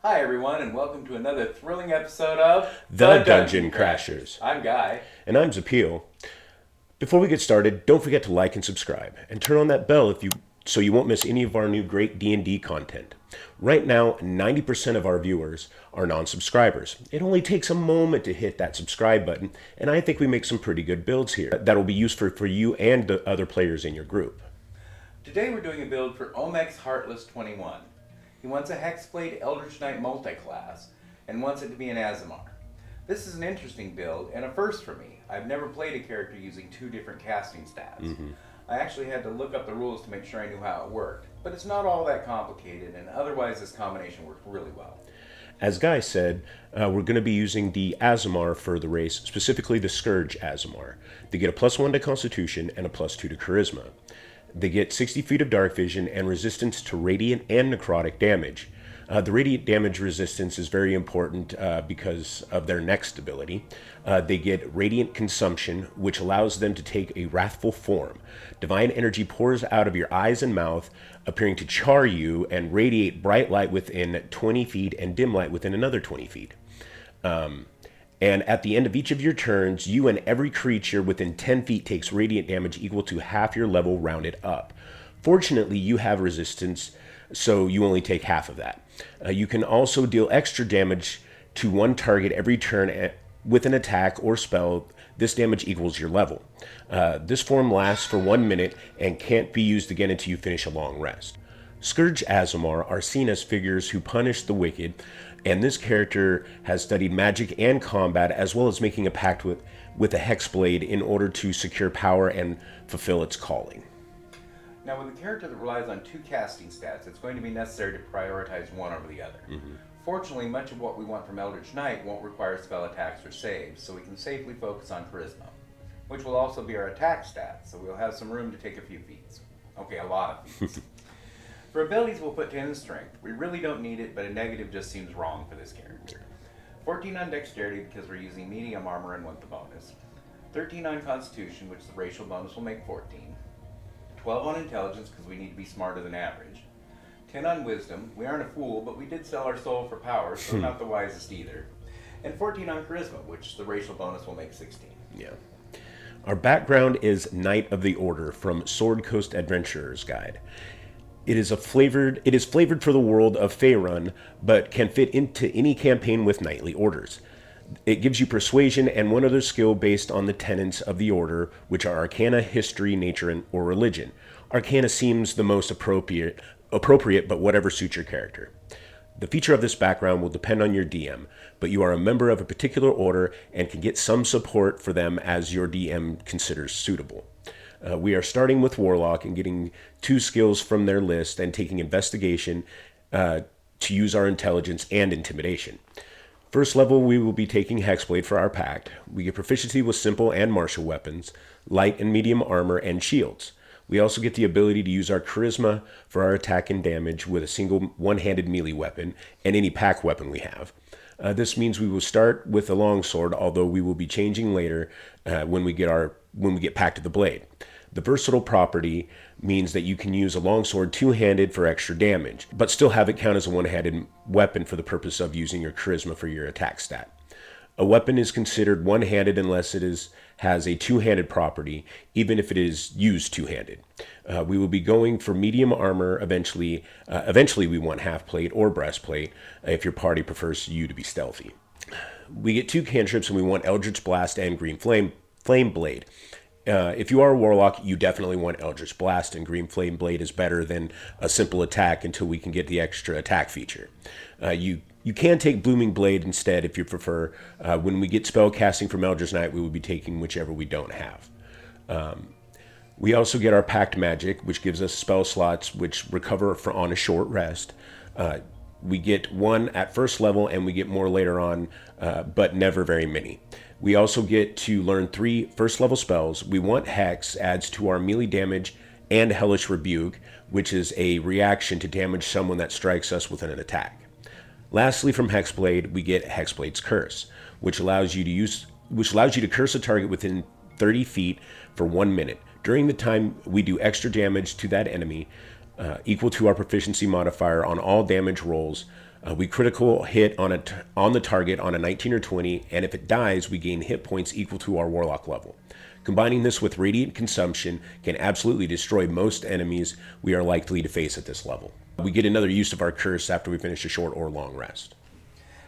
Hi everyone, and welcome to another thrilling episode of The Dungeon Crashers. I'm Guy. And I'm Zapeel. Before we get started, don't forget to like and subscribe, and turn on that bell so you won't miss any of our new great D&D content. Right now, 90% of our viewers are non-subscribers. It only takes a moment to hit that subscribe button, and I think we make some pretty good builds here that will be useful for you and the other players in your group. Today we're doing a build for Omek's Heartless 21. He wants a Hexblade Eldritch Knight multi-class, and wants it to be an Aasimar. This is an interesting build, and a first for me. I've never played a character using two different casting stats. I actually had to look up the rules to make sure I knew how it worked, but it's not all that complicated, and otherwise this combination works really well. As Guy said, we're going to be using the Aasimar for the race, specifically the Scourge Aasimar. They get a +1 to Constitution and a +2 to Charisma. They get 60 feet of dark vision and resistance to radiant and necrotic damage. The radiant damage resistance is very important because of their next ability. They get radiant consumption, which allows them to take a wrathful form. Divine energy pours out of your eyes and mouth, appearing to char you and radiate bright light within 20 feet and dim light within another 20 feet. And at the end of each of your turns, you and every creature within 10 feet takes radiant damage equal to half your level rounded up. Fortunately, you have resistance, so you only take half of that. You can also deal extra damage to one target every turn with an attack or spell. This damage equals your level. This form lasts for 1 minute and can't be used again until you finish a long rest. Scourge Aasimar are seen as figures who punish the wicked, and this character has studied magic and combat, as well as making a pact with a Hexblade in order to secure power and fulfill its calling. Now with a character that relies on two casting stats, it's going to be necessary to prioritize one over the other. Fortunately, much of what we want from Eldritch Knight won't require spell attacks or saves, so we can safely focus on Charisma, which will also be our attack stat, so we'll have some room to take a few feats. Okay, a lot of feats. For abilities, we'll put 10 in strength. We really don't need it, but a negative just seems wrong for this character. 14 on dexterity because we're using medium armor and want the bonus. 13 on constitution, which the racial bonus will make 14. 12 on intelligence because we need to be smarter than average. 10 on wisdom. We aren't a fool, but we did sell our soul for power, so not the wisest either. And 14 on charisma, which the racial bonus will make 16. Yeah. Our background is Knight of the Order from Sword Coast Adventurer's Guide. It is flavored for the world of Faerun, but can fit into any campaign with knightly orders. It gives you persuasion and one other skill based on the tenets of the order, which are Arcana, History, Nature, or Religion. Arcana seems the most appropriate, but whatever suits your character. The feature of this background will depend on your DM, but you are a member of a particular order and can get some support for them as your DM considers suitable. We are starting with Warlock and getting 2 skills from their list and taking Investigation to use our Intelligence and Intimidation. First level, we will be taking Hexblade for our pact. We get proficiency with simple and martial weapons, light and medium armor, and shields. We also get the ability to use our Charisma for our attack and damage with a single one-handed melee weapon and any pack weapon we have. This means we will start with a longsword, although we will be changing later when we get Pact of the Blade. The versatile property means that you can use a longsword two-handed for extra damage, but still have it count as a one-handed weapon for the purpose of using your charisma for your attack stat. A weapon is considered one-handed unless it has a two-handed property, even if it is used two-handed. We will be going for medium armor eventually. Eventually we want half plate or breastplate if your party prefers you to be stealthy. We get 2 cantrips and we want Eldritch Blast and Green Flame Blade. If you are a Warlock, you definitely want Eldritch Blast, and Green Flame Blade is better than a simple attack until we can get the extra attack feature. You can take Blooming Blade instead if you prefer. When we get spell casting from Eldritch Knight, we will be taking whichever we don't have. We also get our Pact Magic, which gives us spell slots which recover on a short rest. We get 1 at first level, and we get more later on, but never very many. We also get to learn 3 first level spells. We want Hex, adds to our melee damage, and Hellish Rebuke, which is a reaction to damage someone that strikes us with an attack. Lastly, from Hexblade, we get Hexblade's Curse, which allows you to curse a target within 30 feet for 1 minute. During the time, we do extra damage to that enemy, equal to our proficiency modifier on all damage rolls We critical hit on the target on a 19 or 20, and if it dies, we gain hit points equal to our Warlock level. Combining this with Radiant Consumption can absolutely destroy most enemies we are likely to face at this level. We get another use of our curse after we finish a short or long rest.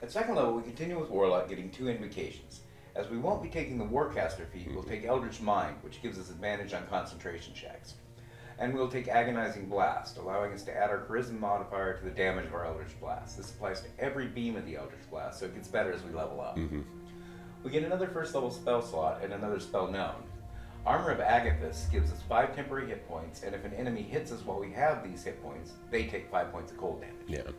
At second level, we continue with Warlock, getting 2 invocations. As we won't be taking the Warcaster feat, we'll take Eldritch Mind, which gives us advantage on concentration checks. And we'll take Agonizing Blast, allowing us to add our Charisma modifier to the damage of our Eldritch Blast. This applies to every beam of the Eldritch Blast, so it gets better as we level up. We get another first level spell slot and another spell known. Armor of Agathis gives us 5 temporary hit points, and if an enemy hits us while we have these hit points, they take 5 points of cold damage. Yeah.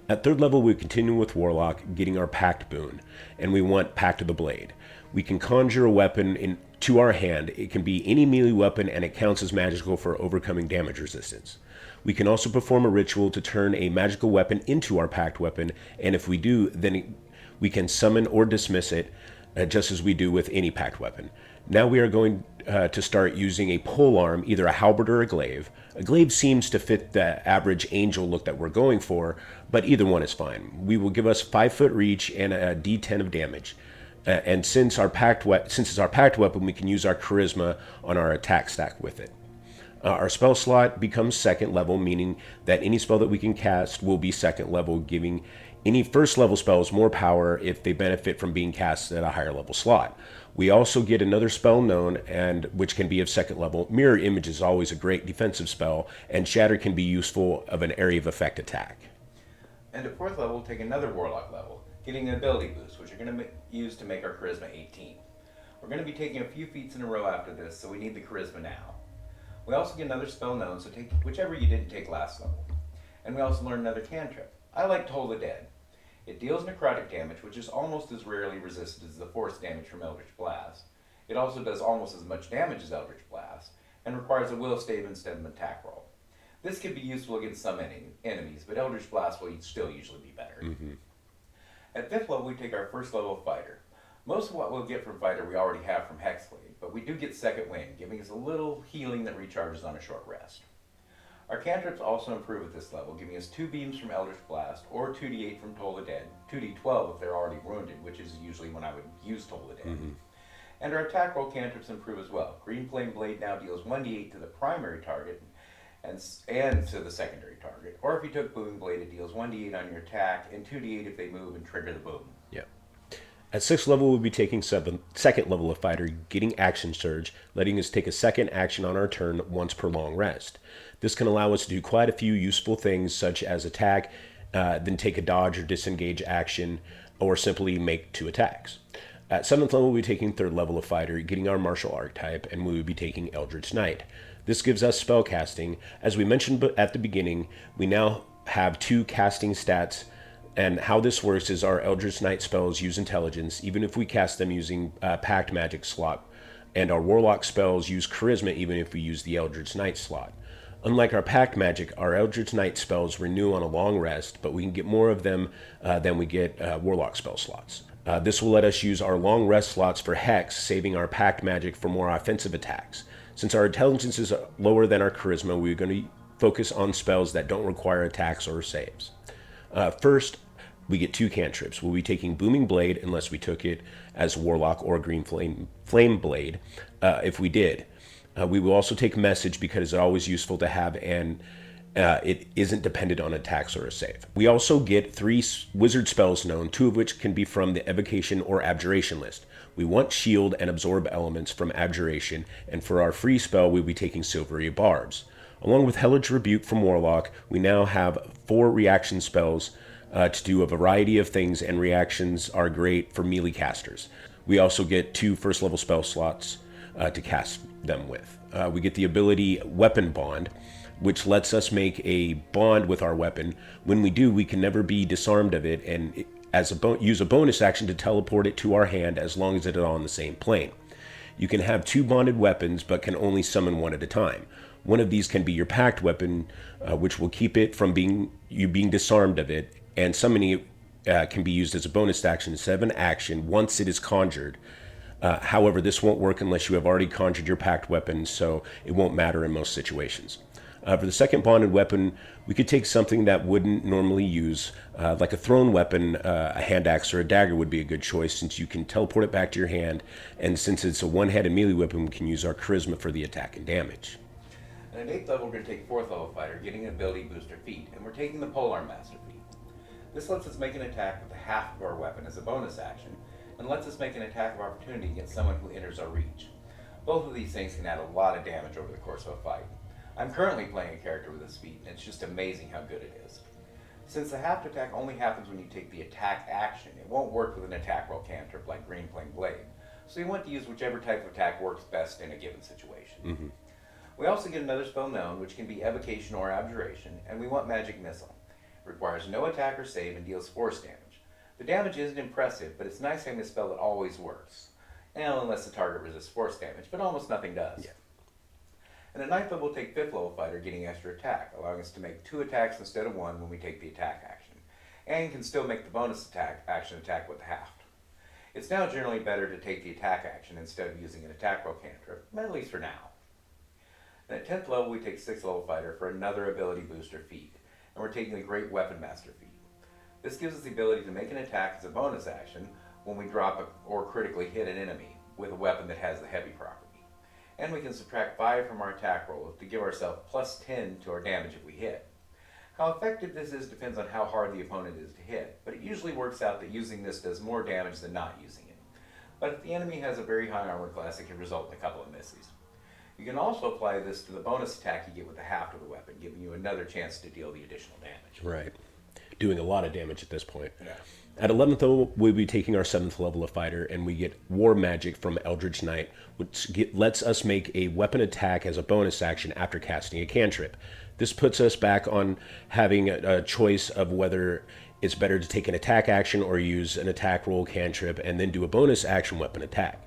At third level, we continue with Warlock, getting our Pact boon, and we want Pact of the Blade. We can conjure a weapon into our hand. It can be any melee weapon, and it counts as magical for overcoming damage resistance. We can also perform a ritual to turn a magical weapon into our Pact weapon, and if we do, then we can summon or dismiss it, just as we do with any Pact weapon. Now we are going to start using a polearm, either a halberd or a glaive. A glaive seems to fit the average angel look that we're going for, but either one is fine. We will give us 5-foot reach and a d10 of damage. And since it's our pact weapon, we can use our charisma on our attack stack with it. Our spell slot becomes second level, meaning that any spell that we can cast will be second level, giving any first level spells more power if they benefit from being cast at a higher level slot. We also get another spell known, and which can be of second level. Mirror Image is always a great defensive spell, and Shatter can be useful of an area of effect attack. And at fourth level, we'll take another Warlock level, getting an ability boost, which we're going to use to make our Charisma 18. We're going to be taking a few feats in a row after this, so we need the Charisma now. We also get another spell known, so take whichever you didn't take last level. And we also learn another cantrip. I like Toll the Dead. It deals necrotic damage, which is almost as rarely resisted as the force damage from Eldritch Blast. It also does almost as much damage as Eldritch Blast, and requires a will save instead of an attack roll. This can be useful against some enemies, but Eldritch Blast will still usually be better. At fifth level, we take our first level Fighter. Most of what we'll get from Fighter we already have from Hexblade, but we do get Second Wind, giving us a little healing that recharges on a short rest. Our cantrips also improve at this level, giving us 2 beams from Eldritch Blast, or 2d8 from Toll the Dead, 2d12 if they're already wounded, which is usually when I would use Toll the Dead. And our attack roll cantrips improve as well. Green Flame Blade now deals 1d8 to the primary target and to the secondary target. Or if you took Booming Blade, it deals 1d8 on your attack and 2d8 if they move and trigger the boom. At 6th level, we'll be taking second level of Fighter, getting Action Surge, letting us take a second action on our turn once per long rest. This can allow us to do quite a few useful things, such as attack, then take a dodge or disengage action, or simply make 2 attacks. At 7th level, we'll be taking 3rd level of Fighter, getting our Martial Archetype, and we will be taking Eldritch Knight. This gives us spellcasting. As we mentioned at the beginning, we now have 2 casting stats. And how this works is our Eldritch Knight spells use intelligence, even if we cast them using Pact Magic slot. And our Warlock spells use Charisma, even if we use the Eldritch Knight slot. Unlike our Pact Magic, our Eldritch Knight spells renew on a long rest, but we can get more of them than we get Warlock spell slots. This will let us use our long rest slots for Hex, saving our Pact Magic for more offensive attacks. Since our intelligence is lower than our Charisma, we're going to focus on spells that don't require attacks or saves. First, we get 2 cantrips. We'll be taking Booming Blade unless we took it as Warlock or Green Flame Blade. If we did, we will also take Message because it's always useful to have, and it isn't dependent on attacks or a save. We also get 3 wizard spells known, 2 of which can be from the Evocation or Abjuration list. We want Shield and Absorb elements from Abjuration, and for our free spell, we'll be taking Silvery Barbs. Along with Hellish Rebuke from Warlock, we now have 4 reaction spells to do a variety of things, and reactions are great for melee casters. We also get 2 first level spell slots to cast them with. We get the ability Weapon Bond, which lets us make a bond with our weapon. When we do, we can never be disarmed of it, and use a bonus action to teleport it to our hand as long as it is on the same plane. You can have 2 bonded weapons, but can only summon 1 at a time. One of these can be your pact weapon, which will keep it from being disarmed of it, and summoning it can be used as a bonus action instead of an action once it is conjured. However, this won't work unless you have already conjured your pact weapon, so it won't matter in most situations. For the second bonded weapon, we could take something that wouldn't normally use, like a thrown weapon. A hand axe or a dagger would be a good choice since you can teleport it back to your hand, and since it's a one-handed melee weapon, we can use our charisma for the attack and damage. And at 8th level, we're going to take 4th level fighter, getting an ability booster feat, and we're taking the Polearm Master feat. This lets us make an attack with the half of our weapon as a bonus action, and lets us make an attack of opportunity against someone who enters our reach. Both of these things can add a lot of damage over the course of a fight. I'm currently playing a character with this feat, and it's just amazing how good it is. Since the half attack only happens when you take the attack action, it won't work with an attack roll cantrip like Green Flame Blade, so you want to use whichever type of attack works best in a given situation. We also get another spell known, which can be Evocation or Abjuration, and we want Magic Missile. It requires no attack or save and deals force damage. The damage isn't impressive, but it's nice having a spell that always works. Now, unless the target resists force damage, but almost nothing does. Yeah. And at 9th level, we'll take 5th level fighter, getting extra attack, allowing us to make 2 attacks instead of 1 when we take the attack action, and can still make the bonus action attack with the haft. It's now generally better to take the attack action instead of using an attack roll cantrip, at least for now. And at 10th level, we take 6th level fighter for another ability booster feat, and we're taking the Great Weapon Master feat. This gives us the ability to make an attack as a bonus action when we drop or critically hit an enemy with a weapon that has the heavy property. And we can subtract 5 from our attack roll to give ourselves plus 10 to our damage if we hit. How effective this is depends on how hard the opponent is to hit, but it usually works out that using this does more damage than not using it. But if the enemy has a very high armor class, it can result in a couple of misses. You can also apply this to the bonus attack you get with the haft of the weapon, giving you another chance to deal the additional damage. Right. Doing a lot of damage at this point. Yeah. At 11th level, we'll be taking our 7th level of fighter, and we get War Magic from Eldritch Knight, which lets us make a weapon attack as a bonus action after casting a cantrip. This puts us back on having a choice of whether it's better to take an attack action or use an attack roll cantrip and then do a bonus action weapon attack.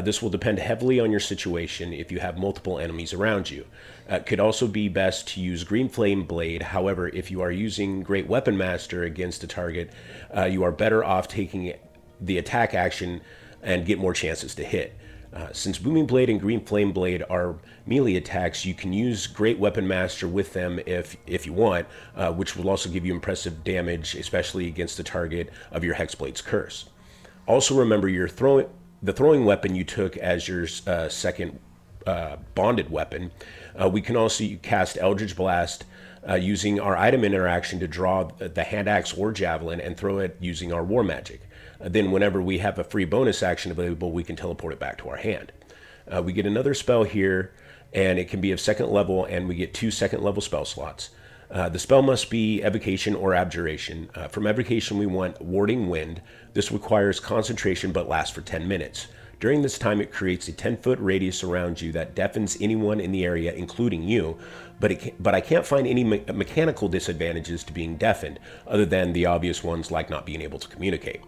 This will depend heavily on your situation if you have multiple enemies around you. It could also be best to use Green Flame Blade. However, if you are using Great Weapon Master against a target, you are better off taking the attack action and get more chances to hit. Since Booming Blade and Green Flame Blade are melee attacks, you can use Great Weapon Master with them if you want, which will also give you impressive damage, especially against the target of your Hexblade's curse. Also remember the throwing weapon you took as your second bonded weapon. We can also cast Eldritch Blast using our item interaction to draw the hand axe or javelin and throw it using our war magic. Then whenever we have a free bonus action available, we can teleport it back to our hand. We get another spell here, and it can be of 2nd level, and we get 2 2nd level spell slots. The spell must be Evocation or Abjuration. From Evocation, we want Warding Wind. This requires concentration but lasts for 10 minutes. During this time, it creates a 10-foot radius around you that deafens anyone in the area, including you, but I can't find any mechanical disadvantages to being deafened, other than the obvious ones like not being able to communicate.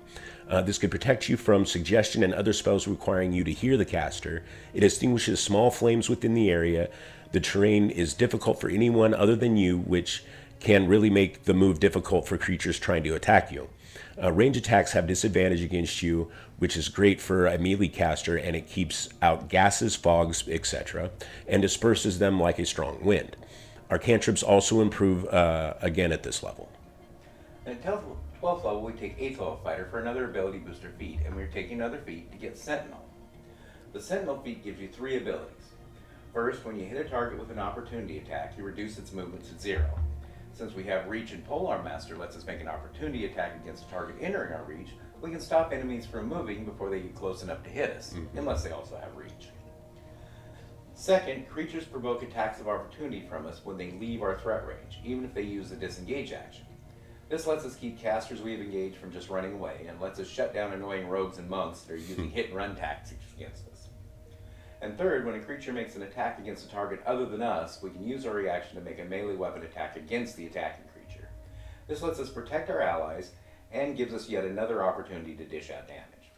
This could protect you from suggestion and other spells requiring you to hear the caster. It extinguishes small flames within the area. The terrain is difficult for anyone other than you, which can really make the move difficult for creatures trying to attack you. Range attacks have disadvantage against you, which is great for a melee caster, and it keeps out gases, fogs, etc., and disperses them like a strong wind. Our cantrips also improve again at this level. And at 12th level, we take 8th level fighter for another ability booster feat, and we're taking another feat to get Sentinel. The Sentinel feat gives you 3 abilities. First, when you hit a target with an opportunity attack, you reduce its movement to 0. Since we have Reach and Polearm Master lets us make an opportunity attack against a target entering our reach, we can stop enemies from moving before they get close enough to hit us, unless they also have Reach. Second, creatures provoke attacks of opportunity from us when they leave our threat range, even if they use the disengage action. This lets us keep casters we have engaged from just running away, and lets us shut down annoying rogues and monks that are using hit-and-run tactics against us. And third, when a creature makes an attack against a target other than us, we can use our reaction to make a melee weapon attack against the attacking creature. This lets us protect our allies, and gives us yet another opportunity to dish out damage.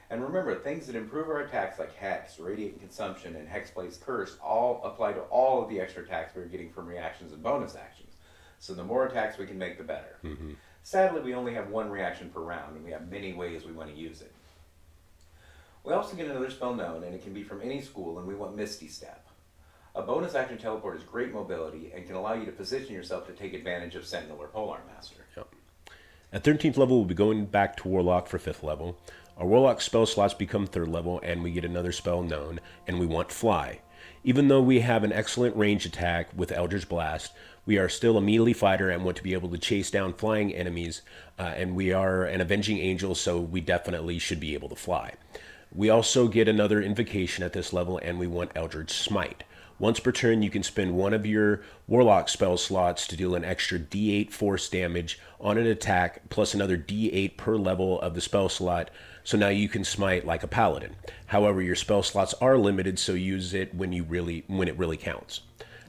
And remember, things that improve our attacks like Hex, Radiant Consumption, and Hexblade's Curse all apply to all of the extra attacks we're getting from reactions and bonus actions. So the more attacks we can make, the better. Sadly, we only have 1 reaction per round, and we have many ways we want to use it. We also get another spell known, and it can be from any school, and we want Misty Step. A bonus action teleport is great mobility and can allow you to position yourself to take advantage of Sentinel or Polearm Master. Yep. At 13th level, we'll be going back to Warlock for 5th level. Our Warlock spell slots become 3rd level, and we get another spell known, and we want Fly. Even though we have an excellent range attack with Eldritch Blast, we are still a melee fighter and want to be able to chase down flying enemies, and we are an Avenging Angel, so we definitely should be able to fly. We also get another invocation at this level, and we want Eldritch Smite. Once per turn, you can spend one of your Warlock spell slots to deal an extra D8 force damage on an attack, plus another D8 per level of the spell slot, so now you can smite like a paladin. However, your spell slots are limited, so use it when it really counts.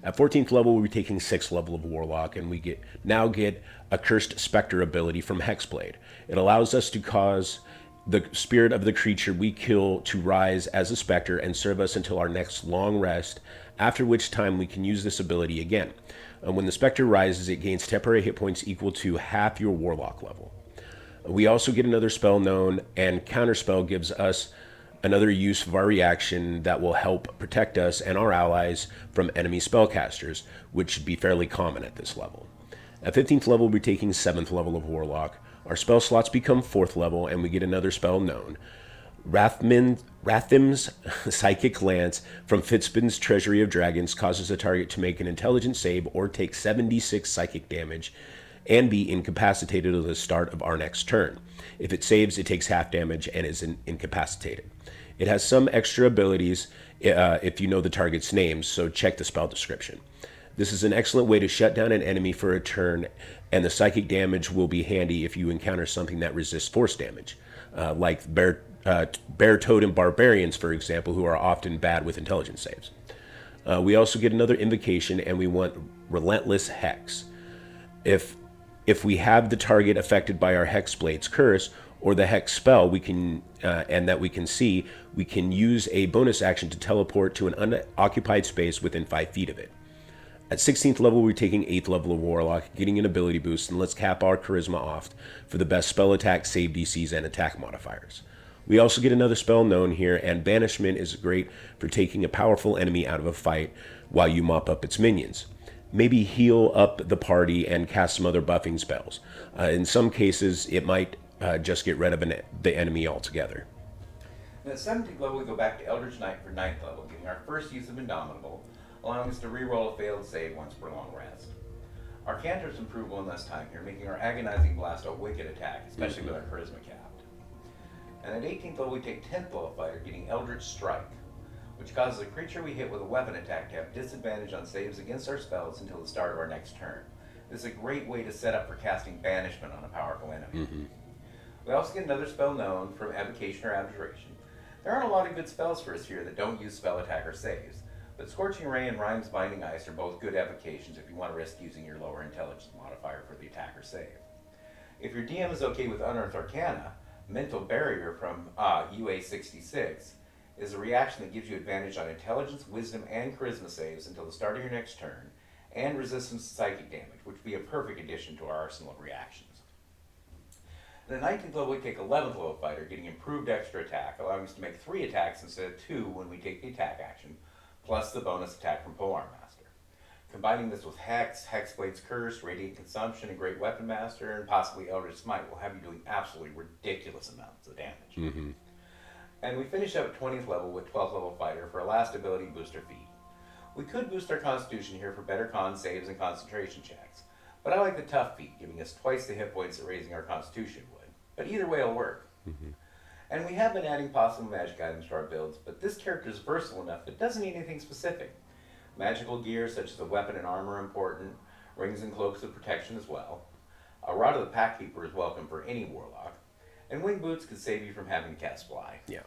At 14th level, we're taking 6th level of Warlock, and we now get a Cursed Spectre ability from Hexblade. It allows us to cause the spirit of the creature we kill to rise as a specter and serve us until our next long rest, after which time we can use this ability again. When the specter rises, it gains temporary hit points equal to half your Warlock level. We also get another spell known, and Counterspell gives us another use of our reaction that will help protect us and our allies from enemy spellcasters, which should be fairly common at this level. At 15th level, we're taking 7th level of Warlock. Our spell slots become 4th level, and we get another spell known. Rathim's Psychic Lance from Fitzbin's Treasury of Dragons causes a target to make an intelligence save or take 76 psychic damage and be incapacitated at the start of our next turn. If it saves, it takes half damage and is incapacitated. It has some extra abilities if you know the target's name, so check the spell description. This is an excellent way to shut down an enemy for a turn, and the psychic damage will be handy if you encounter something that resists force damage, like Bear Totem Barbarians, for example, who are often bad with intelligence saves. We also get another invocation, and we want Relentless Hex. If we have the target affected by our Hexblade's curse or the Hex spell, we can use a bonus action to teleport to an unoccupied space within 5 feet of it. At 16th level, we're taking 8th level of Warlock, getting an ability boost, and let's cap our Charisma off for the best spell attack, save DCs, and attack modifiers. We also get another spell known here, and Banishment is great for taking a powerful enemy out of a fight while you mop up its minions. Maybe heal up the party and cast some other buffing spells. In some cases, it might just get rid of the enemy altogether. And at 17th level, we go back to Eldritch Knight for 9th level, getting our first use of Indomitable, allowing us to reroll a failed save once per long rest. Our cantrips improve one less time here, making our Agonizing Blast a wicked attack, especially with our Charisma capped. And at 18th level, we take 10th level fighter, getting Eldritch Strike, which causes a creature we hit with a weapon attack to have disadvantage on saves against our spells until the start of our next turn. This is a great way to set up for casting Banishment on a powerful enemy. We also get another spell known from Evocation or Abjuration. There aren't a lot of good spells for us here that don't use spell attack or saves, but Scorching Ray and Rhyme's Binding Ice are both good evocations if you want to risk using your lower intelligence modifier for the attack or save. If your DM is okay with Unearthed Arcana, Mental Barrier from UA66 is a reaction that gives you advantage on intelligence, wisdom, and charisma saves until the start of your next turn, and resistance to psychic damage, which would be a perfect addition to our arsenal of reactions. And at 19th level, we take 11th level fighter, getting improved extra attack, allowing us to make 3 attacks instead of 2 when we take the attack action, plus the bonus attack from Polearm Master. Combining this with Hex, Hexblade's Curse, Radiant Consumption, and Great Weapon Master, and possibly Eldritch Smite will have you doing absolutely ridiculous amounts of damage. And we finish up at 20th level with 12th level fighter for a last ability booster feat. We could boost our Constitution here for better con saves and concentration checks, but I like the tough feat, giving us twice the hit points that raising our Constitution would. But either way will work. And we have been adding possible magic items to our builds, but this character is versatile enough that it doesn't need anything specific. Magical gear such as the weapon and armor are important, rings and cloaks of protection as well. A Rod of the Packkeeper is welcome for any Warlock, and wing boots could save you from having to cast Fly. Yeah.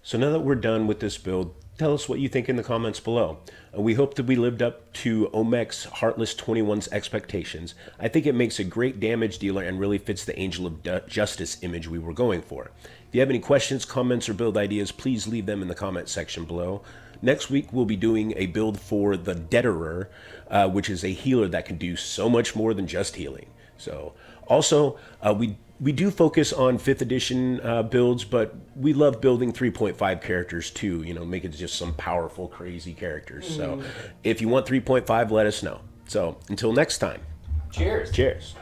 So now that we're done with this build, tell us what you think in the comments below. We hope that we lived up to Omek's Heartless 21's expectations. I think it makes a great damage dealer and really fits the Angel of Justice image we were going for. If you have any questions, comments, or build ideas, please leave them in the comment section below. Next week, we'll be doing a build for the Deaderer, which is a healer that can do so much more than just healing. So, also, we we do focus on 5th edition builds, but we love building 3.5 characters too, make it just some powerful, crazy characters. So if you want 3.5, let us know. So until next time. Cheers. Cheers.